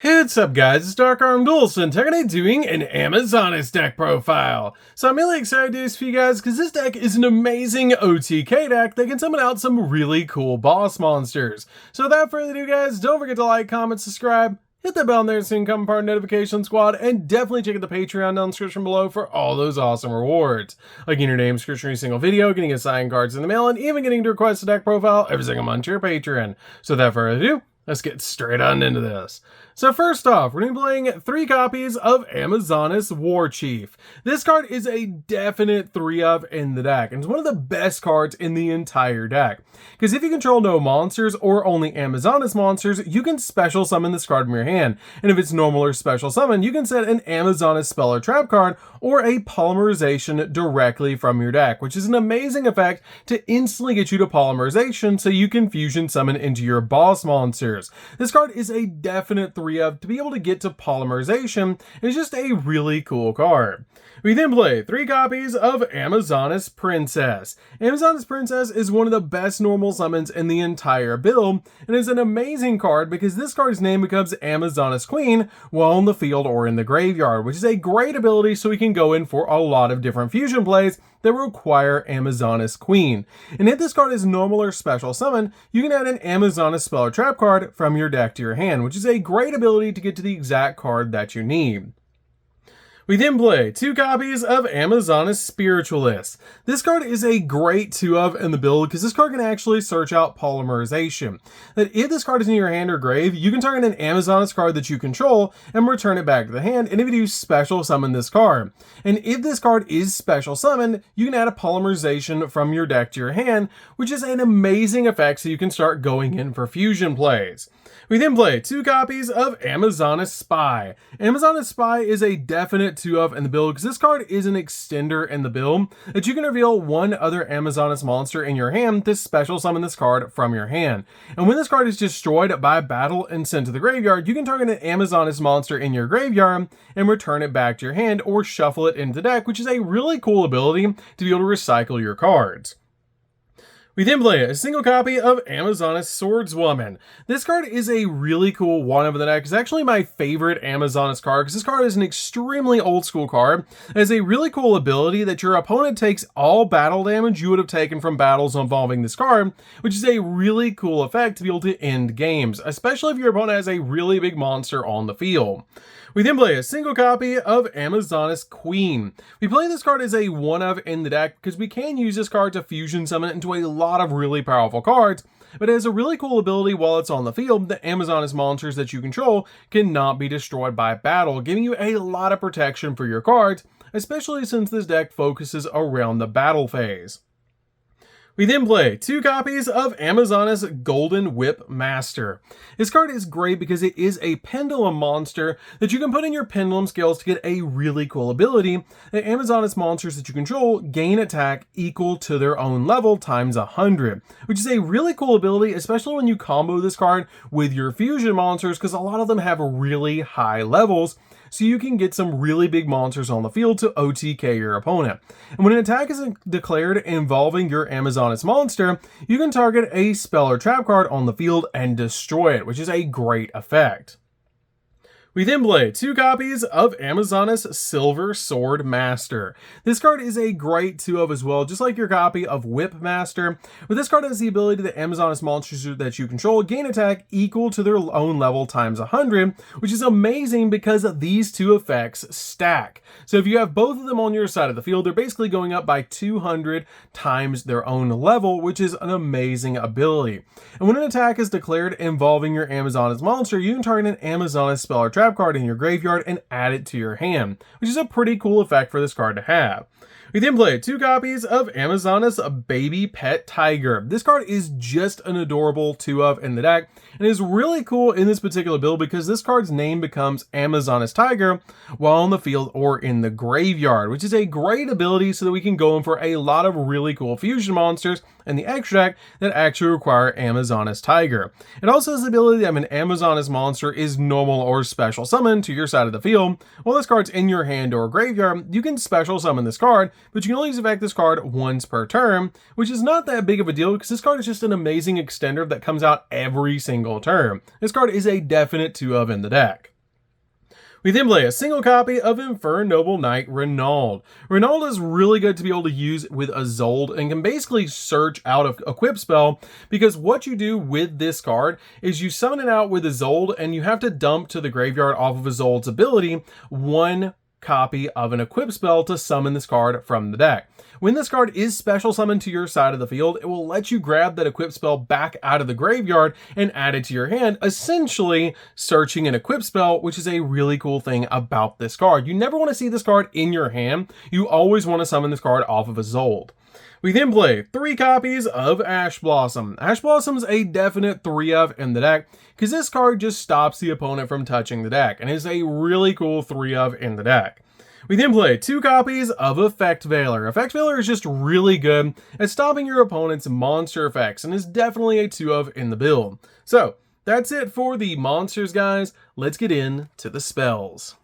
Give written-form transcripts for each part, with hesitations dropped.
What's up guys, it's DarkArmedDuelist and today doing an Amazoness deck profile. So I'm really excited to do this for you guys because this deck is an amazing OTK deck that can summon out some really cool boss monsters. So without further ado guys, don't forget to like, comment, subscribe, hit that bell there so you can become part of the notification squad, and definitely check out the Patreon down in the description below for all those awesome rewards. Like getting your name description for every single video, getting a signed cards in the mail, and even getting to request a deck profile every single month to your Patreon. So without further ado, let's get straight on into this. So first off, we're going to be playing 3 copies of Amazoness War Chief. This card is a definite 3 of in the deck, and it's one of the best cards in the entire deck. Because if you control no monsters or only Amazoness monsters, you can special summon this card from your hand. And if it's normal or special summon, you can set an Amazoness spell or trap card or a polymerization directly from your deck, which is an amazing effect to instantly get you to polymerization so you can fusion summon into your boss monsters. This card is a definite 3 of to be able to get to polymerization. Is just a really cool card. We then play 3 copies of Amazoness Princess. Amazoness Princess is one of the best normal summons in the entire build, and is an amazing card because this card's name becomes Amazoness Queen while on the field or in the graveyard, which is a great ability so we can go in for a lot of different fusion plays that require Amazoness Queen. And if this card is normal or special summon, you can add an Amazoness spell or trap card from your deck to your hand, which is a great ability to get to the exact card that you need. We then play 2 copies of Amazoness Spiritualist. This card is a great 2 of in the build because this card can actually search out polymerization. That if this card is in your hand or grave, you can target an Amazoness card that you control and return it back to the hand, and if you do, special summon this card. And if this card is special summoned, you can add a polymerization from your deck to your hand, which is an amazing effect so you can start going in for fusion plays. We then play 2 copies of Amazoness Spy. Amazoness Spy is a definite 2 of in the build because this card is an extender in the build that you can reveal one other Amazoness monster in your hand to special summon this card from your hand. And when this card is destroyed by battle and sent to the graveyard, you can target an Amazoness monster in your graveyard and return it back to your hand or shuffle it into the deck, which is a really cool ability to be able to recycle your cards. We then play a single copy of Amazoness Swordswoman. This card is a really cool one of the deck. It's actually my favorite Amazoness card because this card is an extremely old school card. It has a really cool ability that your opponent takes all battle damage you would have taken from battles involving this card, which is a really cool effect to be able to end games, especially if your opponent has a really big monster on the field. We then play a single copy of Amazoness Queen. We play this card as a 1 of in the deck because we can use this card to fusion summon it into a lot of really powerful cards, but it has a really cool ability while it's on the field. The Amazoness monsters that you control cannot be destroyed by battle, giving you a lot of protection for your cards, especially since this deck focuses around the battle phase. We then play 2 copies of Amazoness Golden Whip Master. This card is great because it is a pendulum monster that you can put in your pendulum scales to get a really cool ability. The Amazoness monsters that you control gain attack equal to their own level times 100, which is a really cool ability, especially when you combo this card with your fusion monsters because a lot of them have really high levels. So you can get some really big monsters on the field to OTK your opponent. And when an attack is declared involving your Amazoness monster, you can target a spell or trap card on the field and destroy it, which is a great effect. We then play 2 copies of Amazoness Silver Sword Master. This card is a great 2 of as well, just like your copy of Whip Master. But this card has the ability that Amazoness monsters that you control gain attack equal to their own level times 100, which is amazing because these 2 effects stack. So if you have both of them on your side of the field, they're basically going up by 200 times their own level, which is an amazing ability. And when an attack is declared involving your Amazoness monster, you can target an Amazoness spell or trap card in your graveyard and add it to your hand, which is a pretty cool effect for this card to have. We then play 2 copies of Amazoness Baby Pet Tiger. This card is just an adorable 2 of in the deck, and is really cool in this particular build because this card's name becomes Amazoness Tiger while on the field or in the graveyard, which is a great ability so that we can go in for a lot of really cool fusion monsters in the extra deck that actually require Amazoness Tiger. It also has the ability that if an Amazoness monster is normal or special summoned to your side of the field, while this card's in your hand or graveyard, you can special summon this card but you can only use effect this card once per turn, which is not that big of a deal because this card is just an amazing extender that comes out every single turn. This card is a definite 2-of in the deck. We then play a single copy of Infernoble Knight Renauld. Renauld is really good to be able to use with Awalt and can basically search out an equip spell, because what you do with this card is you summon it out with Awalt and you have to dump to the graveyard off of Awalt's ability one copy of an equip spell to summon this card from the deck. When this card is special summoned to your side of the field, it will let you grab that equip spell back out of the graveyard and add it to your hand, essentially searching an equip spell, which is a really cool thing about this card. You never want to see this card in your hand. You always want to summon this card off of Awalt. We then play 3 copies of Ash Blossom. Ash Blossom's a definite 3-of in the deck because this card just stops the opponent from touching the deck and is a really cool 3-of in the deck. We then play 2 copies of Effect Veiler. Effect Veiler is just really good at stopping your opponent's monster effects and is definitely a 2-of in the build. So that's it for the monsters, guys. Let's get into the spells.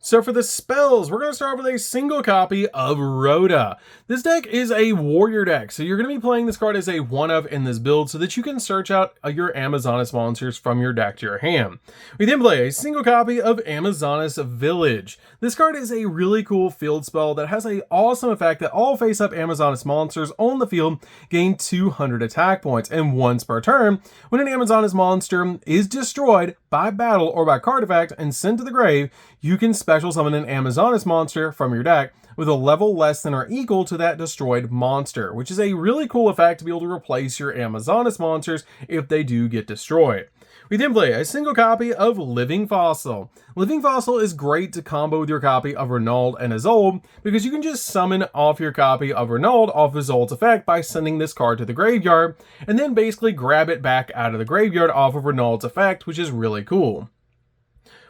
So for the spells, we're going to start with a single copy of Rhoda. This deck is a warrior deck, so you're going to be playing this card as a 1-of in this build so that you can search out your Amazonas monsters from your deck to your hand. We then play a single copy of Amazonas Village. This card is a really cool field spell that has an awesome effect that all face-up Amazonas monsters on the field gain 200 attack points, and once per turn, when an Amazonas monster is destroyed by battle or by card effect and sent to the grave, you can special summon an Amazonas monster from your deck with a level less than or equal to that destroyed monster, which is a really cool effect to be able to replace your Amazonas monsters if they do get destroyed. We then play a single copy of Living Fossil. Living Fossil is great to combo with your copy of Renauld and Awalt because you can just summon off your copy of Renauld off Awalt's effect by sending this card to the graveyard and then basically grab it back out of the graveyard off of Renauld's effect, which is really cool.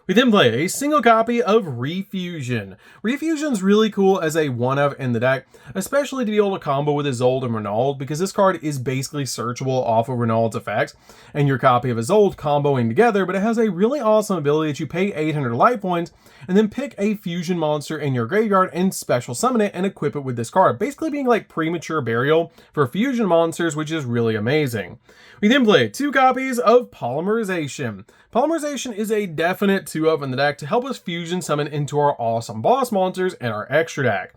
We then play a single copy of Refusion. Refusion's really cool as a 1-of in the deck, especially to be able to combo with Awalt and Renauld, because this card is basically searchable off of Renauld's effects and your copy of Awalt comboing together, but it has a really awesome ability that you pay 800 life points and then pick a fusion monster in your graveyard and special summon it and equip it with this card, basically being like premature burial for fusion monsters, which is really amazing. We then play 2 copies of Polymerization. Polymerization is a definite 2-of in the deck to help us fusion summon into our awesome boss monsters and our extra deck.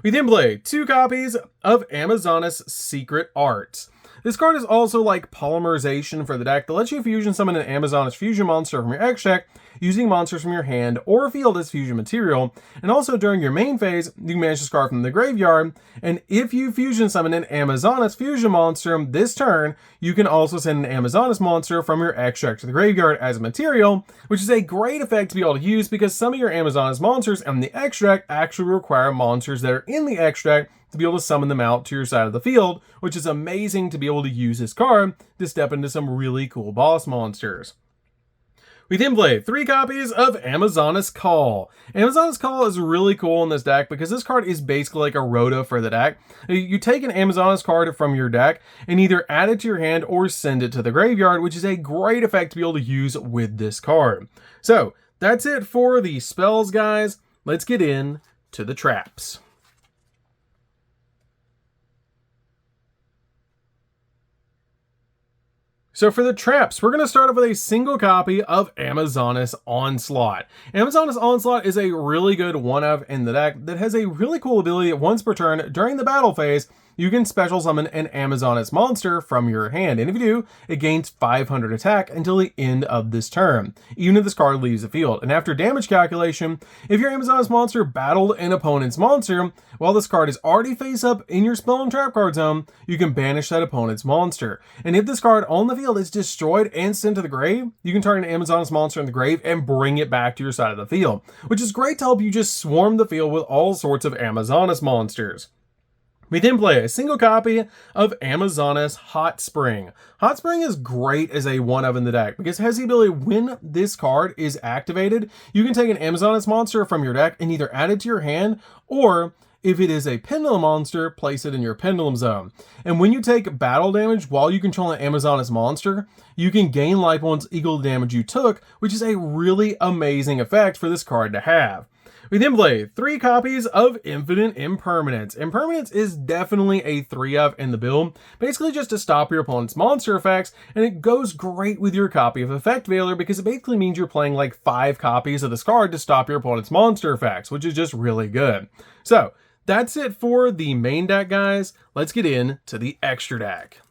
We then play 2 copies of Amazonas Secret Arts. This card is also like Polymerization for the deck that lets you fusion summon an Amazonas fusion monster from your extra deck using monsters from your hand or field as fusion material, and also during your main phase, you can manage to discard from the graveyard, and if you fusion summon an Amazonas fusion monster this turn, you can also send an Amazonas monster from your extract to the graveyard as a material, which is a great effect to be able to use because some of your Amazonas monsters and the extract actually require monsters that are in the extract to be able to summon them out to your side of the field, which is amazing to be able to use this card to step into some really cool boss monsters. We then play 3 copies of Amazonas Call. Amazonas Call is really cool in this deck because this card is basically like a Rhoda for the deck. You take an Amazonas card from your deck and either add it to your hand or send it to the graveyard, which is a great effect to be able to use with this card. So that's it for the spells, guys. Let's get in to the traps. So for the traps, we're going to start off with a single copy of Amazonas Onslaught. Amazonas Onslaught is a really good 1-of in the deck that has a really cool ability that once per turn during the battle phase, you can special summon an Amazonas monster from your hand. And if you do, it gains 500 attack until the end of this turn, even if this card leaves the field. And after damage calculation, if your Amazonas monster battled an opponent's monster, while this card is already face up in your spell and trap card zone, you can banish that opponent's monster. And if this card on the field is destroyed and sent to the grave, you can target an Amazonas monster in the grave and bring it back to your side of the field, which is great to help you just swarm the field with all sorts of Amazonas monsters. We then play a single copy of Amazonas Hot Spring. Hot Spring is great as a 1-of in the deck because it has the ability when this card is activated, you can take an Amazonas monster from your deck and either add it to your hand or If it is a Pendulum monster, place it in your Pendulum zone. And when you take battle damage while you control an Amazoness monster, you can gain life points equal to the damage you took, which is a really amazing effect for this card to have. We then play 3 copies of Infinite Impermanence. Impermanence is definitely a 3-of in the build, basically just to stop your opponent's monster effects, and it goes great with your copy of Effect Veiler because it basically means you're playing like 5 copies of this card to stop your opponent's monster effects, which is just really good. So, that's it for the main deck, guys. Let's get into the extra deck.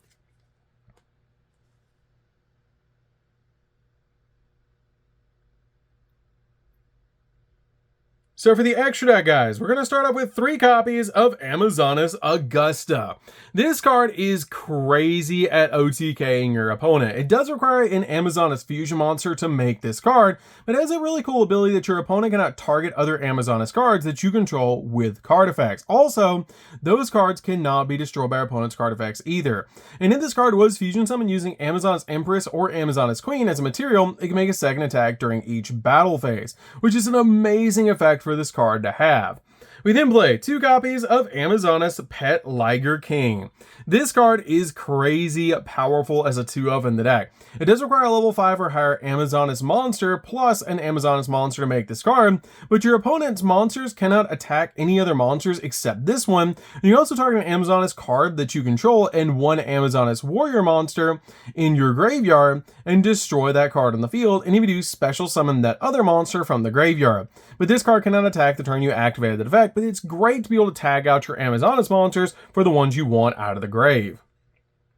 So for the extra deck, guys, we're going to start off with 3 copies of Amazoness Augusta. This card is crazy at OTKing your opponent. It does require an Amazoness fusion monster to make this card, but it has a really cool ability that your opponent cannot target other Amazoness cards that you control with card effects. Also, those cards cannot be destroyed by your opponent's card effects either. And if this card was fusion summoned using Amazoness Empress or Amazoness Queen as a material, it can make a second attack during each battle phase, which is an amazing effect for this card to have. We then play 2 copies of Amazoness Pet Liger King. This card is crazy powerful as a 2-of in the deck. It does require a level 5 or higher Amazoness monster plus an Amazoness monster to make this card, but your opponent's monsters cannot attack any other monsters except this one. And you also target an Amazoness card that you control and 1 Amazoness warrior monster in your graveyard and destroy that card on the field, and if you do, special summon that other monster from the graveyard. But this card cannot attack the turn you activated the effect, but it's great to be able to tag out your Amazoness monsters for the ones you want out of the grave.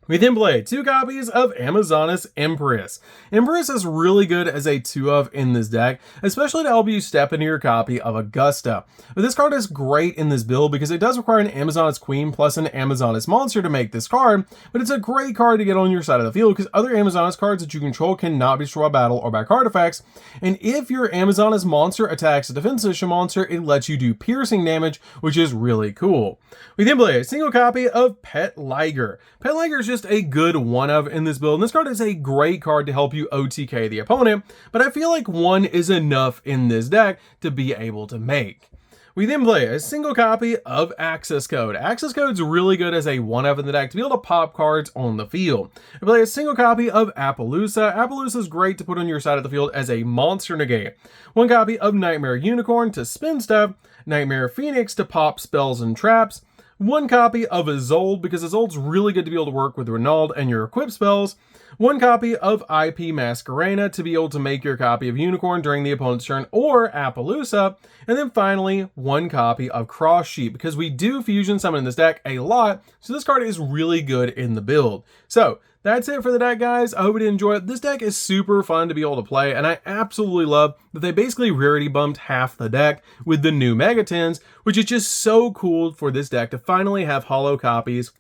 We then play 2 copies of Amazoness Empress. Empress is really good as a 2-of in this deck, especially to help you step into your copy of Augusta. But this card is great in this build because it does require an Amazoness Queen plus an Amazoness monster to make this card, but it's a great card to get on your side of the field because other Amazoness cards that you control cannot be destroyed by battle or by card effects, and if your Amazoness monster attacks a defense position monster, it lets you do piercing damage, which is really cool. We then play a single copy of Pet Liger. Pet Liger is just a good 1-of in this build, and this card is a great card to help you OTK the opponent, but I feel like 1 is enough in this deck to be able to make. We then play a single copy of Access Code. Access Code is really good as a 1-of in the deck to be able to pop cards on the field. We play a single copy of Appaloosa. Appaloosa is great to put on your side of the field as a monster negate. 1 copy of Nightmare Unicorn to spin stuff, Nightmare Phoenix to pop spells and traps, 1 copy of Isolde, because Isolde's really good to be able to work with Renaud and your equip spells, 1 copy of IP Masquerena to be able to make your copy of Unicorn during the opponent's turn or Appaloosa, and then finally 1 copy of Cross Sheep, because we do fusion summon in this deck a lot, so this card is really good in the build. So that's it for the deck, guys. I hope you did enjoy it. This deck is super fun to be able to play, and I absolutely love that they basically rarity bumped half the deck with the new Megatins, which is just so cool for this deck to finally have holo copies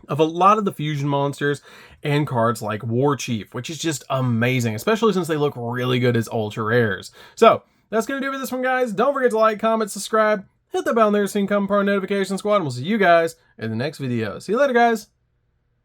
of a lot of the fusion monsters and cards like War Chief, which is just amazing, especially since they look really good as ultra rares. So that's going to do it for this one, guys. Don't forget to like, comment, subscribe, hit the bell there so you can come part of Notification Squad, and we'll see you guys in the next video. See you later, guys.